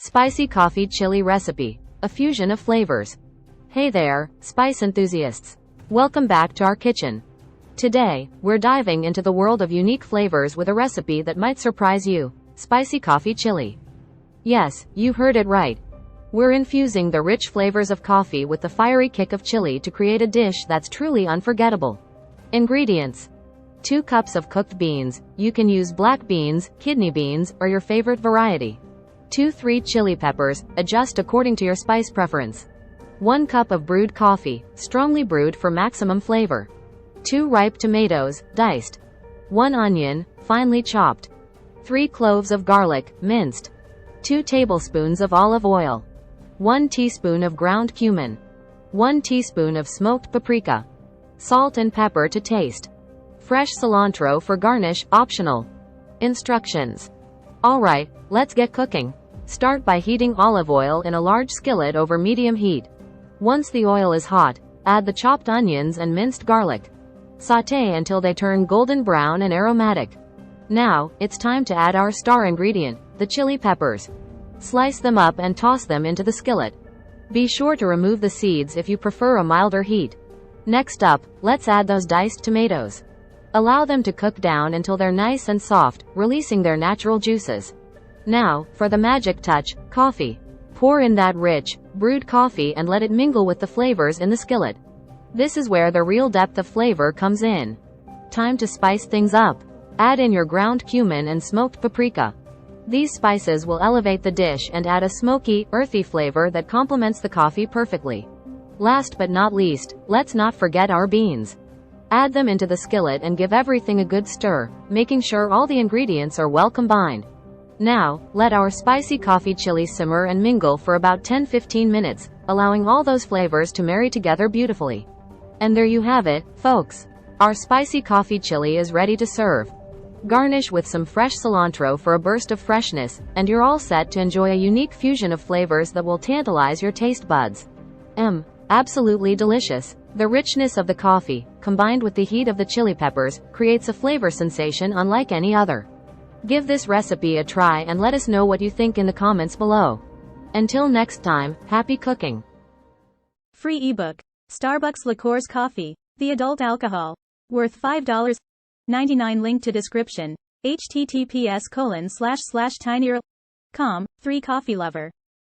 Spicy coffee chili recipe, a fusion of flavors. Hey there, spice enthusiasts. Welcome back to our kitchen. Today, we're diving into the world of unique flavors with a recipe that might surprise you. Spicy coffee chili. Yes, you heard it right. We're infusing the rich flavors of coffee with the fiery kick of chili to create a dish that's truly unforgettable. Ingredients: 2 cups of cooked beans. You can use black beans, kidney beans, or your favorite variety. 2-3 chili peppers, adjust according to your spice preference. 1 cup of brewed coffee, strongly brewed for maximum flavor. 2 ripe tomatoes, diced. 1 onion, finely chopped. 3 cloves of garlic, minced. 2 tablespoons of olive oil. 1 teaspoon of ground cumin. 1 teaspoon of smoked paprika. Salt and pepper to taste. Fresh cilantro for garnish, optional. Instructions. Alright, let's get cooking. Start by heating olive oil in a large skillet over medium heat. Once the oil is hot, add the chopped onions and minced garlic. Sauté until they turn golden brown and aromatic. Now, it's time to add our star ingredient, the chili peppers. Slice them up and toss them into the skillet. Be sure to remove the seeds if you prefer a milder heat. Next up, let's add those diced tomatoes. Allow them to cook down until they're nice and soft, releasing their natural juices. Now, for the magic touch, coffee. Pour in that rich, brewed coffee and let it mingle with the flavors in the skillet. This is where the real depth of flavor comes in. Time to spice things up. Add in your ground cumin and smoked paprika. These spices will elevate the dish and add a smoky, earthy flavor that complements the coffee perfectly. Last but not least, let's not forget our beans. Add them into the skillet and give everything a good stir, making sure all the ingredients are well combined. Now, let our spicy coffee chili simmer and mingle for about 10-15 minutes, allowing all those flavors to marry together beautifully. And there you have it, folks. Our spicy coffee chili is ready to serve. Garnish with some fresh cilantro for a burst of freshness, and you're all set to enjoy a unique fusion of flavors that will tantalize your taste buds. Absolutely delicious. The richness of the coffee, combined with the heat of the chili peppers, creates a flavor sensation unlike any other. Give this recipe a try and let us know what you think in the comments below. Until next time, happy cooking. Free ebook. Starbucks Liqueurs Coffee. The adult alcohol. Worth $5.99. Link to description. https://tinyurl.com. 3 Coffee Lover.